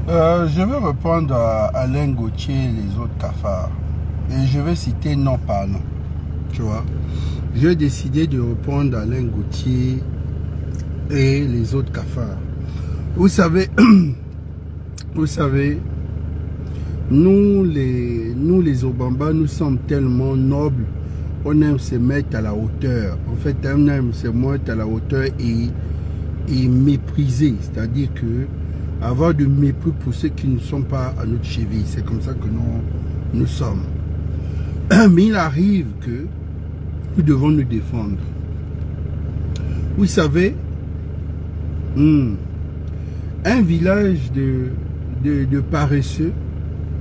Je vais répondre à Alain Gauthier et les autres cafards. Et je vais citer non par non. Tu vois. J'ai décidé de répondre à Alain Gauthier et les autres cafards. Vous savez, nous les Obamba, nous sommes tellement nobles. On aime se mettre à la hauteur. En fait, on aime se mettre à la hauteur et mépriser. C'est-à-dire que avoir du mépris pour ceux qui ne sont pas à notre cheville. C'est comme ça que nous sommes. Mais il arrive que nous devons nous défendre. Vous savez, un village de paresseux,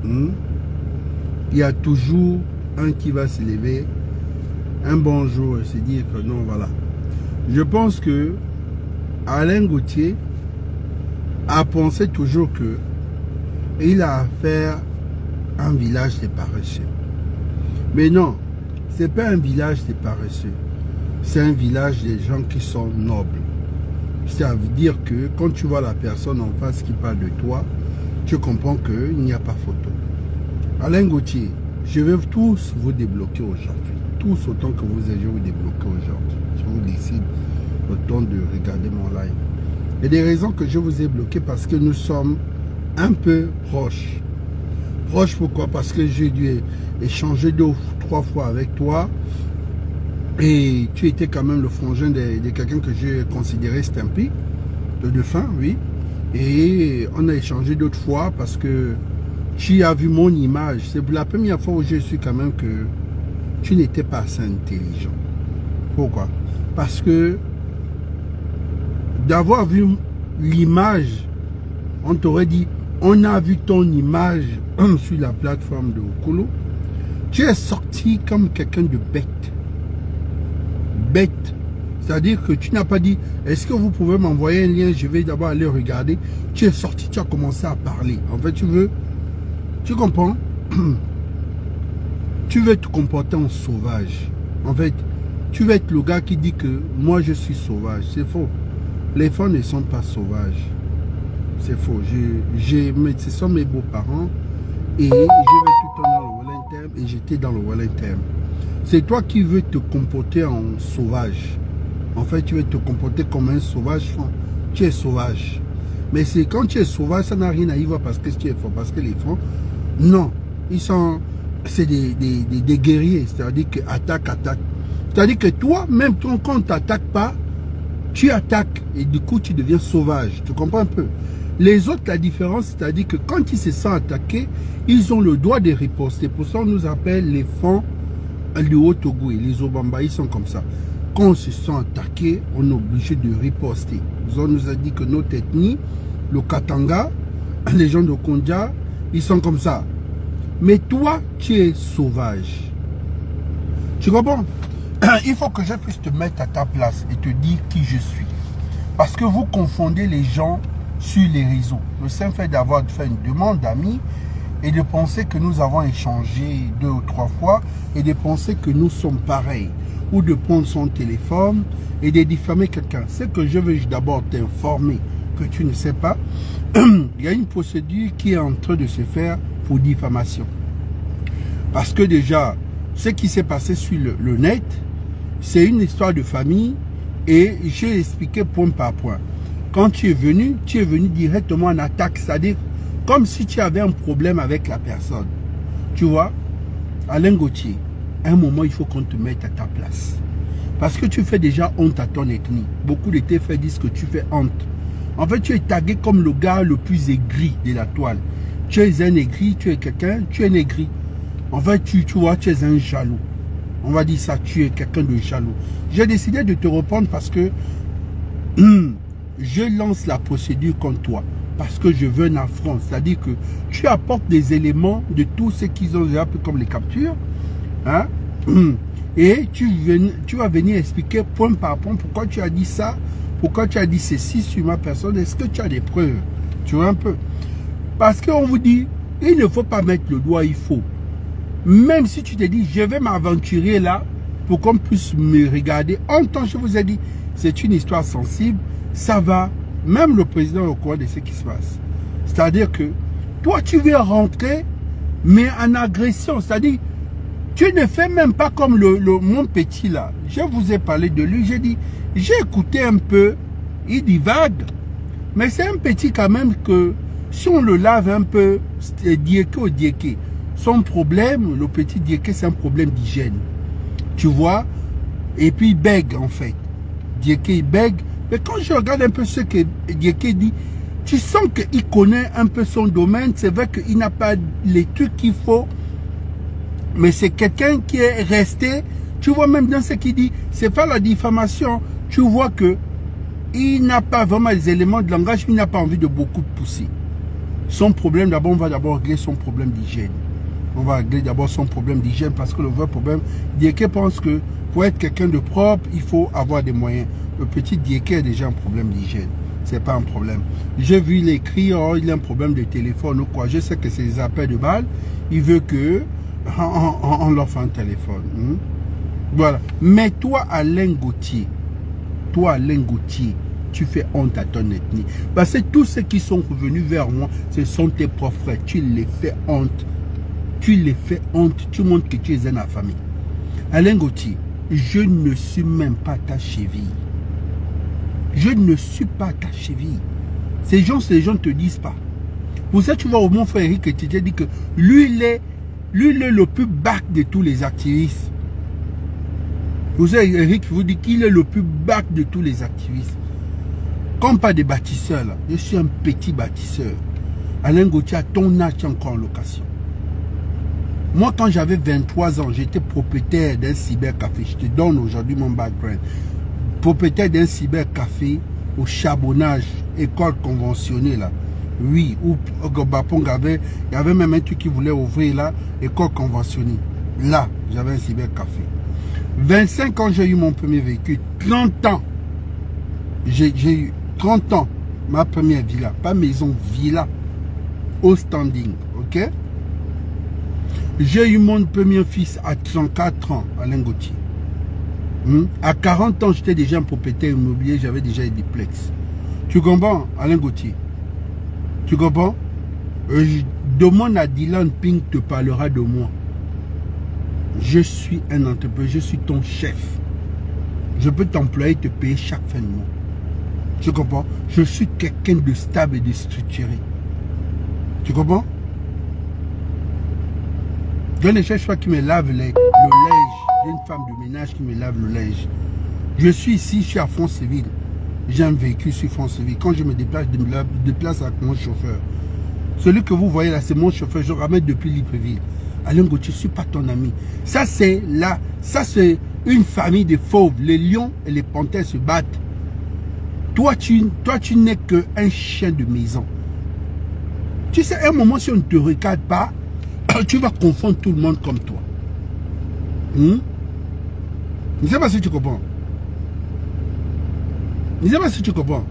il y a toujours un qui va se lever un bon jour et se dire que non, voilà. Je pense que Alain Gauthier a pensé toujours que il a affaire à un village de paresseux. Mais non, c'est pas un village de paresseux. C'est un village des gens qui sont nobles. Ça veut dire que quand tu vois la personne en face qui parle de toi, tu comprends qu'il n'y a pas photo. Alain Gauthier, je vais tous vous débloquer aujourd'hui. Tous autant que vous ayez vous débloquer aujourd'hui. Je vous décide le temps de regarder mon live. Et des raisons que je vous ai bloqué parce que nous sommes un peu proches. Proches pourquoi? Parce que j'ai dû échanger 2 ou 3 fois avec toi. Et tu étais quand même le frangin de quelqu'un que j'ai considéré Stampy, de défunt, oui. Et on a échangé d'autres fois parce que tu as vu mon image. C'est la première fois où j'ai su quand même que tu n'étais pas assez intelligent. Pourquoi? Parce que d'avoir vu l'image, on t'aurait dit, on a vu ton image sur la plateforme de Okolo. Tu es sorti comme quelqu'un de bête. Bête. C'est-à-dire que tu n'as pas dit, est-ce que vous pouvez m'envoyer un lien, je vais d'abord aller regarder. Tu es sorti, tu as commencé à parler. En fait, tu comprends? Tu veux te comporter en sauvage. En fait, tu veux être le gars qui dit que moi je suis sauvage. C'est faux. Les femmes ne sont pas sauvages. C'est faux. Ce sont mes beaux-parents et je vais tout le temps dans le Wellington et j'étais dans le Wellington. C'est toi qui veux te comporter en sauvage. En fait, tu veux te comporter comme un sauvage. Tu es sauvage. Mais c'est quand tu es sauvage, ça n'a rien à y voir parce que tu es fort. Parce que les francs, non. Ils sont... C'est des guerriers. C'est-à-dire que attaque. C'est-à-dire que toi, même quand on ne t'attaque pas, tu attaques. Et du coup, tu deviens sauvage. Tu comprends un peu? Les autres, la différence, c'est-à-dire que quand ils se sentent attaqués, ils ont le droit de riposter. Pour ça, on nous appelle les fonds du Haut-Togo et les Obamba, ils sont comme ça. Quand on se sent attaqué, on est obligé de riposter. On nous a dit que notre ethnie, le Katanga, les gens de Kondja, ils sont comme ça. Mais toi, tu es sauvage. Tu comprends? Il faut que je puisse te mettre à ta place et te dire qui je suis. Parce que vous confondez les gens sur les réseaux. Le simple fait d'avoir fait une demande d'amis et de penser que nous avons échangé 2 ou 3 fois et de penser que nous sommes pareils. Ou de prendre son téléphone et de diffamer quelqu'un. C'est que je veux d'abord t'informer que tu ne sais pas. Il y a une procédure qui est en train de se faire pour diffamation. Parce que déjà, ce qui s'est passé sur le net, c'est une histoire de famille et j'ai expliqué point par point. Quand tu es venu directement en attaque, c'est-à-dire comme si tu avais un problème avec la personne. Tu vois, Alain Gauthier, à un moment, il faut qu'on te mette à ta place. Parce que tu fais déjà honte à ton ethnie. Beaucoup de tes frères disent que tu fais honte. En fait, tu es tagué comme le gars le plus aigri de la toile. Tu es un aigri, tu es quelqu'un, tu es un aigri. En fait, tu vois, tu es un jaloux. On va dire ça, tu es quelqu'un de jaloux. J'ai décidé de te répondre parce que je lance la procédure contre toi. Parce que je veux un affront. C'est-à-dire que tu apportes des éléments de tout ce qu'ils ont déjà pris comme les captures. Hein? Et tu vas venir expliquer point par point pourquoi tu as dit ça, pourquoi tu as dit ceci sur ma personne. Est-ce que tu as des preuves? Tu vois un peu? Parce qu'on vous dit, il ne faut pas mettre le doigt, il faut. Même si tu te dis, je vais m'aventurer là pour qu'on puisse me regarder. En temps, je vous ai dit, c'est une histoire sensible, ça va. Même le président est au courant de ce qui se passe. C'est-à-dire que toi, tu veux rentrer, mais en agression. C'est-à-dire, tu ne fais même pas comme mon petit là. Je vous ai parlé de lui, j'ai dit, j'ai écouté un peu, il divague. Mais c'est un petit quand même que, si on le lave un peu, diéké au diéké, son problème, le petit diéké, c'est un problème d'hygiène. Tu vois? Et puis il bègue en fait. Diéké, il bègue. Mais quand je regarde un peu ce que Diéké dit, tu sens qu'il connaît un peu son domaine. C'est vrai qu'il n'a pas les trucs qu'il faut. Mais c'est quelqu'un qui est resté. Tu vois même dans ce qu'il dit, c'est pas la diffamation. Tu vois que il n'a pas vraiment les éléments de langage. Il n'a pas envie de beaucoup pousser. Son problème, d'abord, on va d'abord régler son problème d'hygiène. On va régler d'abord son problème d'hygiène parce que le vrai problème, Diéké pense que pour être quelqu'un de propre, il faut avoir des moyens. Le petit Diéké a déjà un problème d'hygiène. C'est pas un problème. J'ai vu l'écrire, oh, il a un problème de téléphone ou quoi. Je sais que c'est des appels de balles. Il veut que on leur fasse un téléphone. Voilà. Mais toi, Alain Gauthier, tu fais honte à ton ethnie. Parce que tous ceux qui sont revenus vers moi, ce sont tes propres frères. Tu les fais honte. Tu les fais honte. Tu montres que tu es un affamé. Alain Gauthier, je ne suis même pas ta cheville. Je ne suis pas ta cheville. Ces gens ne te disent pas. Pour ça, tu vois, au mon frère Eric, tu t'es dit que lui, il est le plus bac de tous les activistes. Vous savez, Eric, vous dit qu'il est le plus bac de tous les activistes. Comme pas des bâtisseurs, là. Je suis un petit bâtisseur. Alain Gauthier, à ton âge, tu es encore en location. Moi, quand j'avais 23 ans, j'étais propriétaire d'un cybercafé. Je te donne aujourd'hui mon background. Propriétaire d'un cybercafé au Charbonnage, école conventionnée là. Oui, où Gobapong il y avait même un truc qui voulait ouvrir là, école conventionnée. Là, j'avais un cybercafé. 25 ans, j'ai eu mon premier véhicule. 30 ans. J'ai eu 30 ans, ma première villa. Pas maison, villa. Au standing, ok? J'ai eu mon premier fils à 34 ans, Alain Gauthier. À 40 ans, j'étais déjà un propriétaire immobilier, j'avais déjà un duplex. Tu comprends, Alain Gauthier? Tu comprends? Demande à Dylan Ping te parlera de moi. Je suis un entrepreneur, je suis ton chef. Je peux t'employer, te payer chaque fin de mois. Tu comprends? Je suis quelqu'un de stable et de structuré. Tu comprends? Je ne cherche pas qui me lave le linge. J'ai une femme de ménage qui me lave le linge. Je suis ici, je suis à Franceville. J'ai un véhicule sur Franceville. Quand je me déplace avec mon chauffeur. Celui que vous voyez là, c'est mon chauffeur. Je le ramène depuis Libreville. Alain Gauthier, je ne suis pas ton ami. Ça, c'est une famille de fauves. Les lions et les panthères se battent. Toi, tu n'es qu'un chien de maison. Tu sais, à un moment, si on ne te regarde pas, tu vas confondre tout le monde comme toi. Je ne sais pas si tu comprends. Je ne sais pas si tu comprends.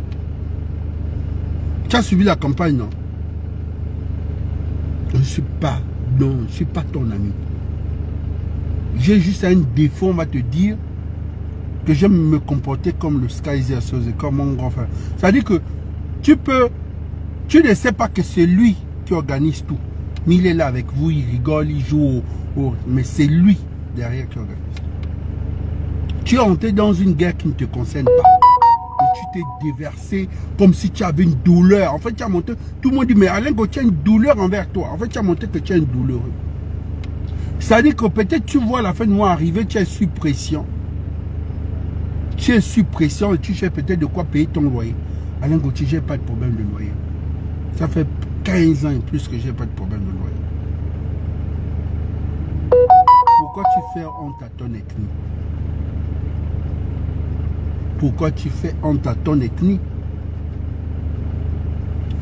Tu as suivi la campagne, non? Je ne suis pas, non, je ne suis pas ton ami. J'ai juste un défaut, on va te dire, que j'aime me comporter comme le Skyzer, comme mon grand frère. C'est-à-dire que tu ne sais pas que c'est lui qui organise tout. Mais il est là avec vous, il rigole, il joue mais c'est lui derrière qui organise. Tu es entré dans une guerre qui ne te concerne pas. Et tu t'es déversé comme si tu avais une douleur. En fait, tu as montré, tout le monde dit, mais Alain Gauthier a une douleur envers toi. En fait, tu as montré que tu es un douloureux. C'est-à-dire que peut-être tu vois la fin de mois arriver, tu es sous pression. Tu es sous pression et tu sais peut-être de quoi payer ton loyer. Alain Gauthier, je n'ai pas de problème de loyer. Ça fait 15 ans et plus que je n'ai pas de problème de loyer. Pourquoi tu fais honte à ton ethnie? Pourquoi tu fais honte à ton ethnie?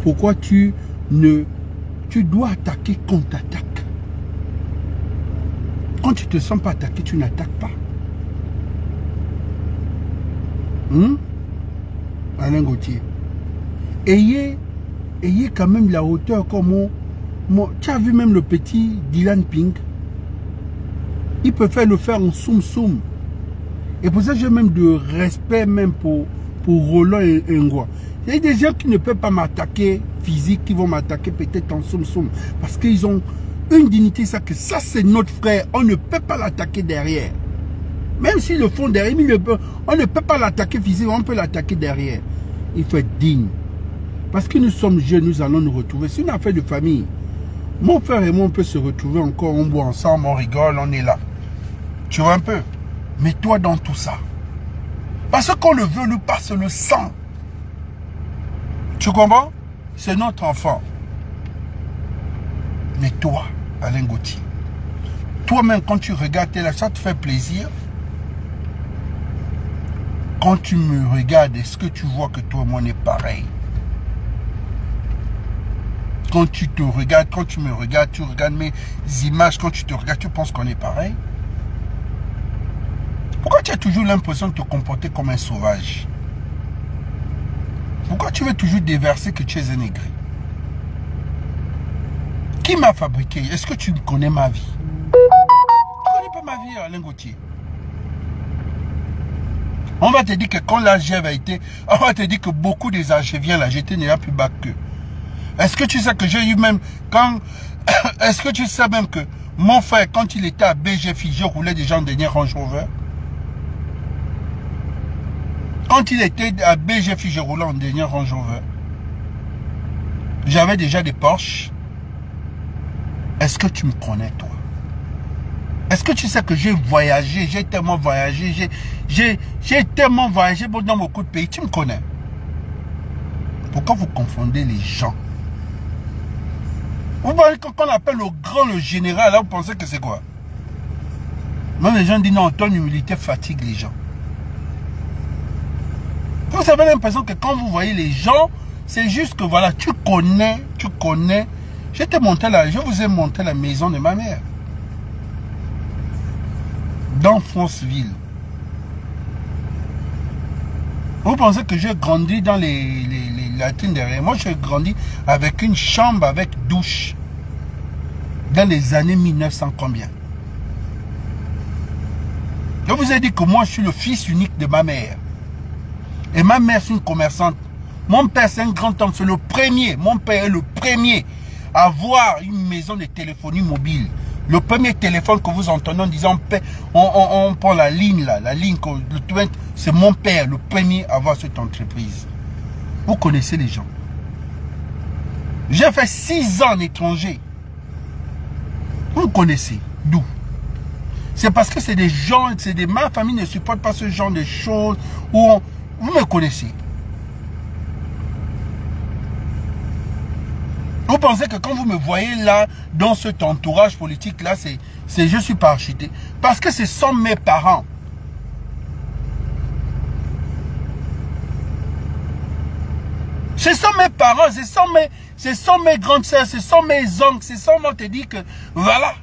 Pourquoi tu dois attaquer quand tu attaques? Quand tu ne te sens pas attaqué, tu n'attaques pas. Alain Gauthier. Ayez quand même la hauteur comme tu as vu même le petit Dylan Ping. Il peut faire le faire en soum. Et pour ça, j'ai même de respect même pour Roland et Ngoa. Il y a des gens qui ne peuvent pas m'attaquer physique, qui vont m'attaquer peut-être en somme. Parce qu'ils ont une dignité, ça c'est notre frère. On ne peut pas l'attaquer derrière. Même s'ils le font derrière, on ne peut pas l'attaquer physique, on peut l'attaquer derrière. Il faut être digne. Parce que nous sommes jeunes, nous allons nous retrouver. C'est une affaire de famille. Mon frère et moi, on peut se retrouver encore, on boit ensemble, on rigole, on est là. Tu vois un peu? Mais toi dans tout ça. Parce qu'on le veut, nous passe le sang. Tu comprends? C'est notre enfant. Mais toi, Alain Gauthier, toi-même, quand tu regardes, ça te fait plaisir. Quand tu me regardes, est-ce que tu vois que toi et moi on est pareil? Quand tu te regardes, quand tu me regardes, tu regardes mes images, quand tu te regardes, tu penses qu'on est pareil? Pourquoi tu as toujours l'impression de te comporter comme un sauvage? Pourquoi tu veux toujours déverser que tu es un aigri? Qui m'a fabriqué? Est-ce que tu connais ma vie? Tu ne connais pas ma vie, Alain Gauthier. On va te dire que quand l'AGV a été, on va te dire que beaucoup des AGViens là, j'étais déjà plus bas qu'eux. Est-ce que tu sais que j'ai eu même, est-ce que tu sais même que mon frère, quand il était à BGFI, je roulais déjà en dernier Range Rover? Quand il était à BGFI, je roulais en dernier Range Rover. J'avais déjà des Porsche. Est-ce que tu me connais, toi? Est-ce que tu sais que j'ai voyagé, j'ai tellement voyagé, j'ai tellement voyagé dans beaucoup de pays, tu me connais? Pourquoi vous confondez les gens? Vous voyez quand on appelle le grand, le général, là vous pensez que c'est quoi? Même les gens disent non, ton humilité fatigue les gens. Vous avez l'impression que quand vous voyez les gens, c'est juste que voilà, tu connais. Je vous ai monté la maison de ma mère. Dans Franceville. Vous pensez que j'ai grandi dans les latines derrière? Moi, j'ai grandi avec une chambre avec douche. Dans les années 1900 combien? Je vous ai dit que moi, je suis le fils unique de ma mère. Et ma mère, c'est une commerçante. Mon père, c'est un grand homme. C'est le premier. Mon père est le premier à avoir une maison de téléphonie mobile. Le premier téléphone que vous entendez en disant on prend la ligne là, c'est mon père, le premier à avoir cette entreprise. Vous connaissez les gens. J'ai fait 6 ans en étranger. Vous connaissez. D'où? C'est parce que c'est des gens, ma famille ne supporte pas ce genre de choses où vous me connaissez. Vous pensez que quand vous me voyez là, dans cet entourage politique là, je suis parachuté. Parce que ce sont mes parents. Ce sont mes parents, ce sont mes grandes sœurs, ce sont mes oncles, ce sont moi te dis que voilà.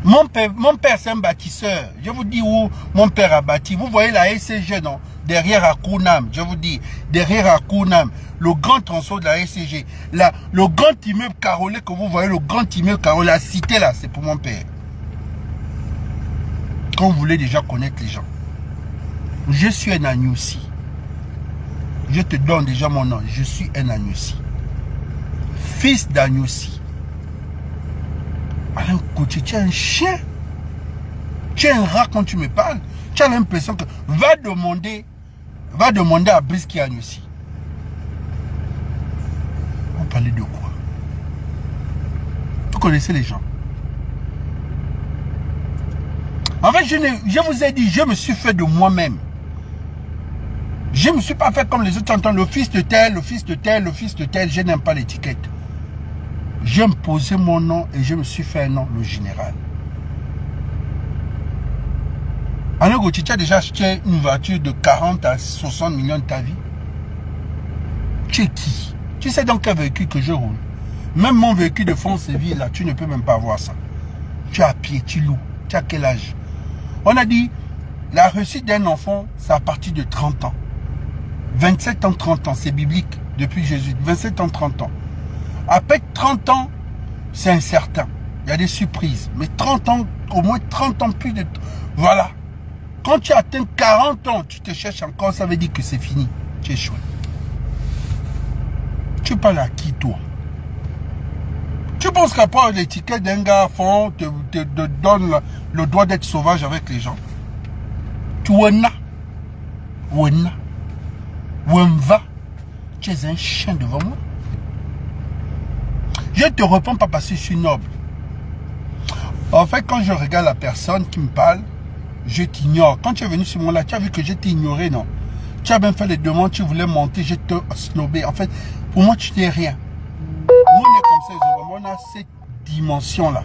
Mon père c'est un bâtisseur. Je vous dis où mon père a bâti. Vous voyez la SCG, non? Derrière à Kounam, je vous dis, derrière à Kounam, le grand tronçon de la SCG, là, le grand immeuble carolé que vous voyez, le grand immeuble carolé, la cité là, c'est pour mon père. Quand vous voulez déjà connaître les gens. Je suis un Agnoussi. Je te donne déjà mon nom. Je suis un Agnoussi. Fils d'Agnoussi. Alain Gauthier, tu es un chien. Tu es un rat quand tu me parles. Tu as l'impression que va demander à Brice qui est Agnoussi. Vous parlez de quoi? Vous connaissez les gens. En fait, je vous ai dit, je me suis fait de moi-même. Je ne me suis pas fait comme les autres entendent, le fils de tel, le fils de tel, le fils de tel. Je n'aime pas l'étiquette. J'ai posé mon nom et je me suis fait un nom, le général. Alain Gauthier, tu as déjà acheté une voiture de 40 à 60 millions de ta vie? Tu es qui? Tu sais dans quel véhicule que je roule? Même mon véhicule de Franceville, là, tu ne peux même pas avoir ça. Tu es à pied, tu loues. Tu as quel âge? On a dit, la réussite d'un enfant, c'est à partir de 30 ans. 27 ans, 30 ans, c'est biblique depuis Jésus. 27 ans, 30 ans. Après 30 ans, c'est incertain. Il y a des surprises. Mais 30 ans, au moins 30 ans plus de... Voilà. Quand tu atteins 40 ans, tu te cherches encore, ça veut dire que c'est fini. Tu es échoué. Tu parles à qui, toi? Tu penses qu'après l'étiquette d'un gars fond te donne le droit d'être sauvage avec les gens? Tu en as. Où va? Tu es un chien devant moi. Je ne te réponds pas parce que je suis noble. En fait, quand je regarde la personne qui me parle, je t'ignore. Quand tu es venu sur moi là, tu as vu que je t'ai ignoré, non? Tu as même fait les demandes, tu voulais monter, je te snobé. En fait, pour moi, tu n'es rien. Nous, on est comme ça, on a cette dimension-là.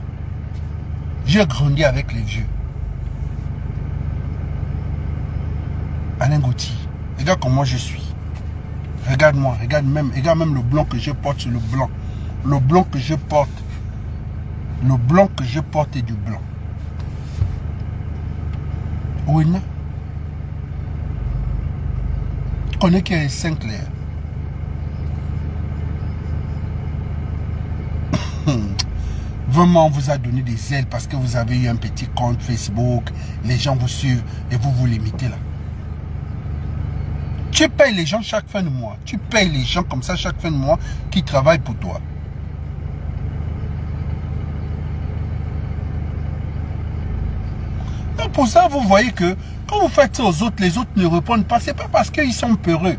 J'ai grandi avec les vieux. Alain Gauthier, regarde comment je suis. Regarde-moi, regarde même le blanc que je porte sur le blanc. Le blanc que je porte. Le blanc que je porte est du blanc. Oui, non? Tu connais qui est Saint-Clair? Vraiment, on vous a donné des ailes parce que vous avez eu un petit compte Facebook. Les gens vous suivent et vous limitez là. Tu payes les gens chaque fin de mois. Tu payes les gens comme ça chaque fin de mois qui travaillent pour toi. Donc pour ça, vous voyez que quand vous faites ça aux autres, les autres ne répondent pas. Ce n'est pas parce qu'ils sont peureux.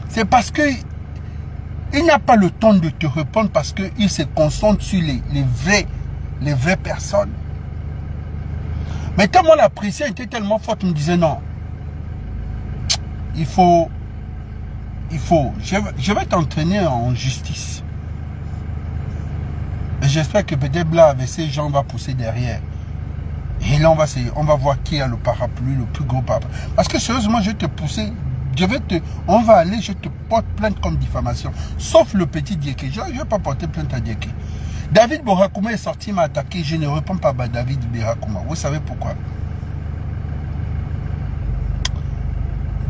C'est parce que il n'a pas le temps de te répondre parce qu'il se concentre sur les vraies personnes. Mais tellement la pression était tellement forte, il me disait non. Il faut, je vais t'entraîner en justice. Et j'espère que peut-être là, avec ces gens, on va pousser derrière. Et là, on va voir qui a le parapluie, le plus gros parapluie. Parce que sérieusement, je vais te pousser, on va aller, je te porte plainte comme diffamation. Sauf le petit Diéké. Je ne vais pas porter plainte à Diéké. David Berakouma est sorti, m'a attaqué. Je ne réponds pas à David Berakouma. Vous savez pourquoi?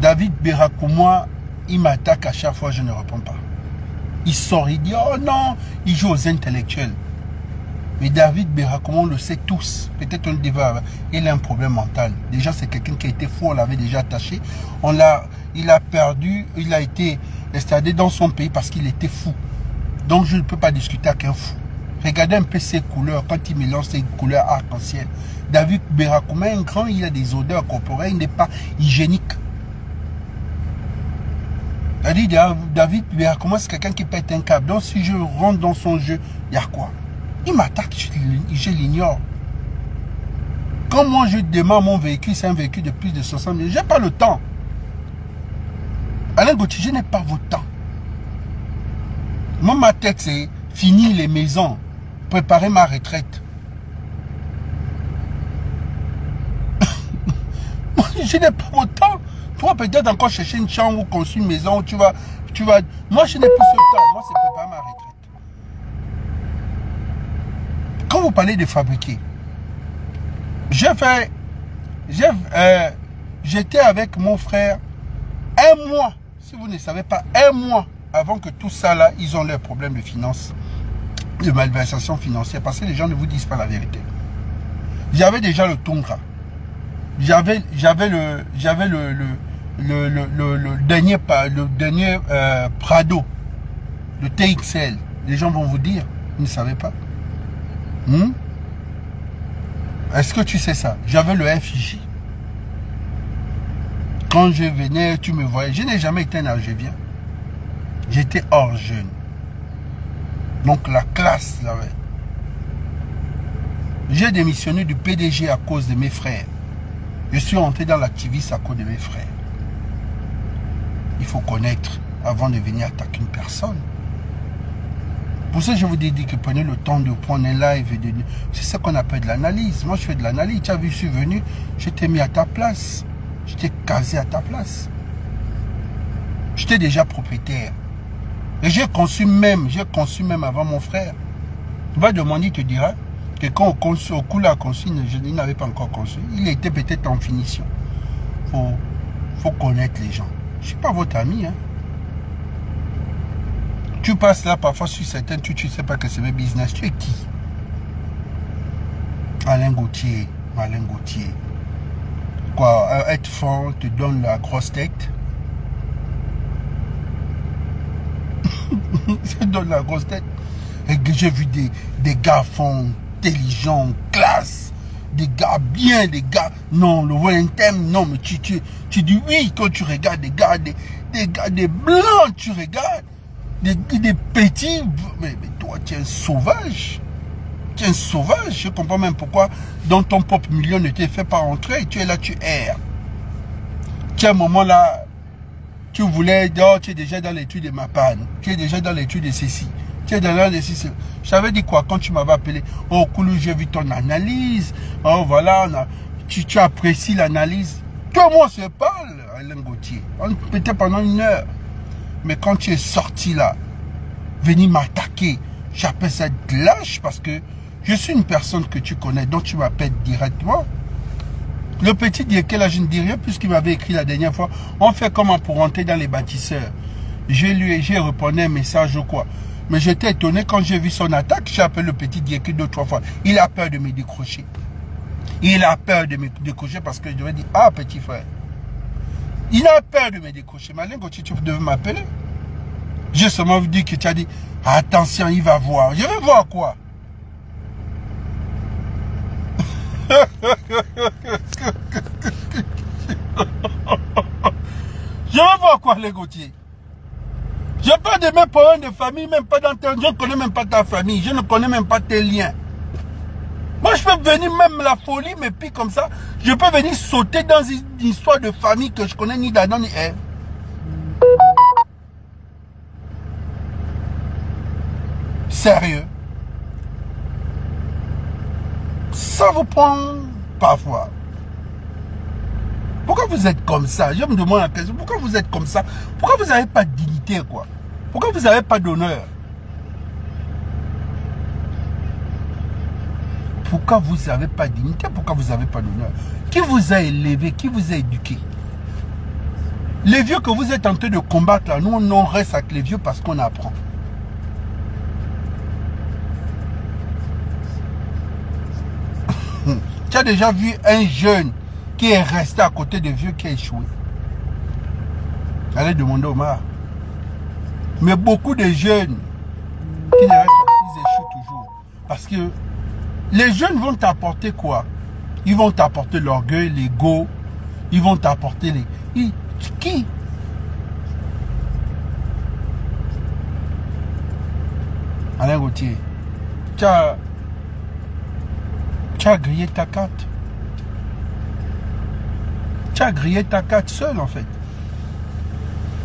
David Berakouma, il m'attaque à chaque fois, je ne réponds pas. Il sort, il dit, oh non, il joue aux intellectuels. Mais David Berakouma, on le sait tous. Peut-être on le débat, il a un problème mental. Déjà, c'est quelqu'un qui a été fou, on l'avait déjà attaché. Il a perdu, il a été installé dans son pays parce qu'il était fou. Donc, je ne peux pas discuter avec un fou. Regardez un peu ses couleurs, quand il mélange ses couleurs arc-en-ciel. David Berakouma, un grand, il a des odeurs corporelles, il n'est pas hygiénique. David Berakouma, c'est quelqu'un qui pète un câble. Donc, si je rentre dans son jeu, il y a quoi? Il m'attaque, je l'ignore. Quand moi je démarre mon véhicule, c'est un véhicule de plus de 60 000, je n'ai pas le temps. Alain Gauthier, je n'ai pas votre temps. Moi, ma tête, c'est finir les maisons, préparer ma retraite. Je n'ai pas votre temps. Toi, peut-être encore chercher une chambre ou construire une maison où tu vas... Moi, je n'ai plus ce temps. Moi, c'est préparer ma retraite. Quand vous parlez de fabriquer, j'étais avec mon frère un mois, si vous ne savez pas, un mois avant que tout ça là, ils ont leurs problèmes de finances, de malversation financière, parce que les gens ne vous disent pas la vérité. J'avais déjà le Tundra, j'avais le dernier Prado, le TXL. Les gens vont vous dire, ils ne savaient pas. Est-ce que tu sais ça? J'avais le FJ. Quand je venais, tu me voyais. Je n'ai jamais été un Algérien. J'étais hors jeune. Donc la classe, là, ouais. J'ai démissionné du PDG à cause de mes frères. Je suis entré dans l'activisme à cause de mes frères. Il faut connaître avant de venir attaquer une personne. Pour ça, je vous ai dit que prenez le temps de prendre un live. C'est ça qu'on appelle de l'analyse. Moi, je fais de l'analyse. Tu as vu, je suis venu, je t'ai mis à ta place. Je t'ai casé à ta place. J'étais déjà propriétaire. Et j'ai conçu même avant mon frère. Tu vas demander, il te dira que quand au coup la conçu, il n'avait pas encore conçu. Il était peut-être en finition. Faut connaître les gens. Je ne suis pas votre ami, hein. Tu passes là, parfois sur certains, tu ne sais pas que c'est mes business. Tu es qui? Alain Gauthier. Alain Gauthier. Quoi, être fort te donne la grosse tête? Ça donne la grosse tête. Et que j'ai vu des gars intelligents, classe, des gars bien, des gars, non, le thème, non, mais tu dis oui quand tu regardes des gars, des blancs, tu regardes, des petits, mais toi, tu es un sauvage. Tu es un sauvage, je comprends même pourquoi dans ton propre milieu ne t'est fait pas rentrer, tu es là, tu erres. Tu as un moment là, tu voulais, oh, tu es déjà dans l'étude de ma panne, tu es déjà dans l'étude de ceci. Tu es dans les six. Je t'avais dit quoi quand tu m'avais appelé? Oh, Koulou, j'ai vu ton analyse. Oh, voilà, tu apprécies l'analyse. Toi, moi, on se parle, Alain Gauthier. On peut-être pendant 1 heure. Mais quand tu es sorti là, venir m'attaquer, j'appelle ça de lâche parce que je suis une personne que tu connais, donc tu m'appelles directement. Le petit Diéké, là, je ne dis rien puisqu'il m'avait écrit la dernière fois. On fait comment pour rentrer dans les bâtisseurs? J'ai répondu un message ou quoi? Mais j'étais étonné quand j'ai vu son attaque. J'ai appelé le petit Diéké 2 ou 3 fois. Il a peur de me décrocher. Il a peur de me décrocher parce que je lui ai dit, ah petit frère. Il a peur de me décrocher. Malin, quand tu devais m'appeler. J'ai seulement dit que tu as dit, attention, il va voir. Je vais voir quoi? Je vais voir quoi, les Gauthier? Je n'ai pas de mes parents de famille, même pas dans je ne connais même pas ta famille, je ne connais même pas tes liens. Moi, je peux venir, même la folie me pique comme ça, je peux venir sauter dans une histoire de famille que je connais ni d'Adam ni Ève. Sérieux. Ça vous prend parfois. Pourquoi vous êtes comme ça? Je me demande la question. Pourquoi vous êtes comme ça? Pourquoi vous n'avez pas de dignité, quoi? Pourquoi vous n'avez pas d'honneur? Pourquoi vous n'avez pas de dignité? Pourquoi vous n'avez pas d'honneur? Qui vous a élevé? Qui vous a éduqué? Les vieux que vous êtes en train de combattre, là, nous, on reste avec les vieux parce qu'on apprend. Tu as déjà vu un jeune qui est resté à côté des vieux qui a échoué? Allez demander au Omar. Mais beaucoup de jeunes qui ne restent pas, ils échouent toujours. Parce que les jeunes vont t'apporter quoi? Ils vont t'apporter l'orgueil, l'ego. Ils vont t'apporter les... Qui? Alain Gauthier, tu as grillé ta carte. Tu as grillé ta carte seul en fait.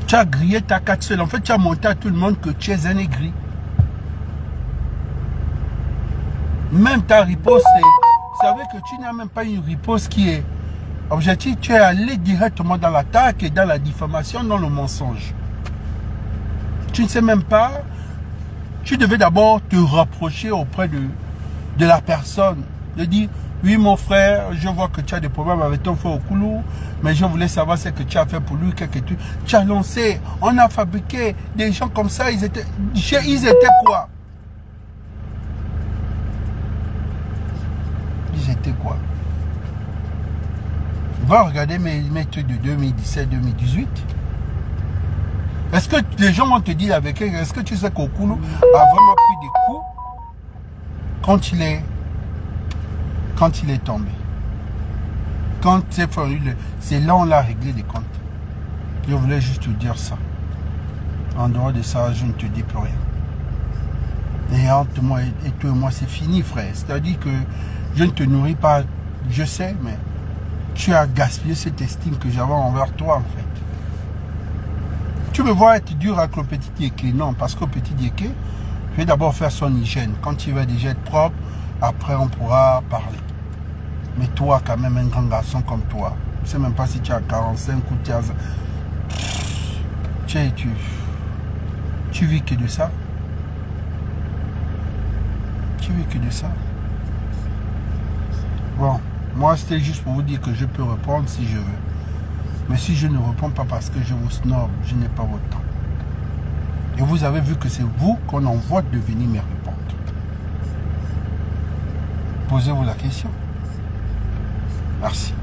Tu as grillé ta carte seul. En fait, tu as monté à tout le monde que tu es un aigri. Même ta riposte, vous savez que tu n'as même pas une riposte qui est objective. Tu es allé directement dans l'attaque et dans la diffamation, dans le mensonge. Tu ne sais même pas. Tu devais d'abord te rapprocher auprès de la personne. De dire, oui mon frère, je vois que tu as des problèmes avec ton frère Koulou, mais je voulais savoir ce que tu as fait pour lui, tu as lancé, on a fabriqué des gens comme ça, ils étaient quoi? Ils étaient quoi? Va regarder mes trucs de 2017-2018. Est-ce que les gens vont te dire avec eux, est-ce que tu sais qu'Okoulou a vraiment pris des coups quand il est tombé? Quand c'est là on l'a réglé les comptes. Je voulais juste te dire ça. En dehors de ça, je ne te dis plus rien. Et entre moi et toi et moi, c'est fini, frère. C'est-à-dire que je ne te nourris pas, je sais, mais tu as gaspillé cette estime que j'avais envers toi, en fait. Tu me vois être dur avec le petit Diéké. Non, parce que le petit Diéké, je vais d'abord faire son hygiène. Quand il va déjà être propre, après on pourra parler. Mais toi, quand même, un grand garçon comme toi, je ne sais même pas si tu as 45 ou tu as... Tu vis que de ça. Tu vis que de ça. Bon, moi, c'était juste pour vous dire que je peux répondre si je veux. Mais si je ne réponds pas parce que je vous snob, je n'ai pas votre temps. Et vous avez vu que c'est vous qu'on envoie de venir me répondre. Posez-vous la question. Merci.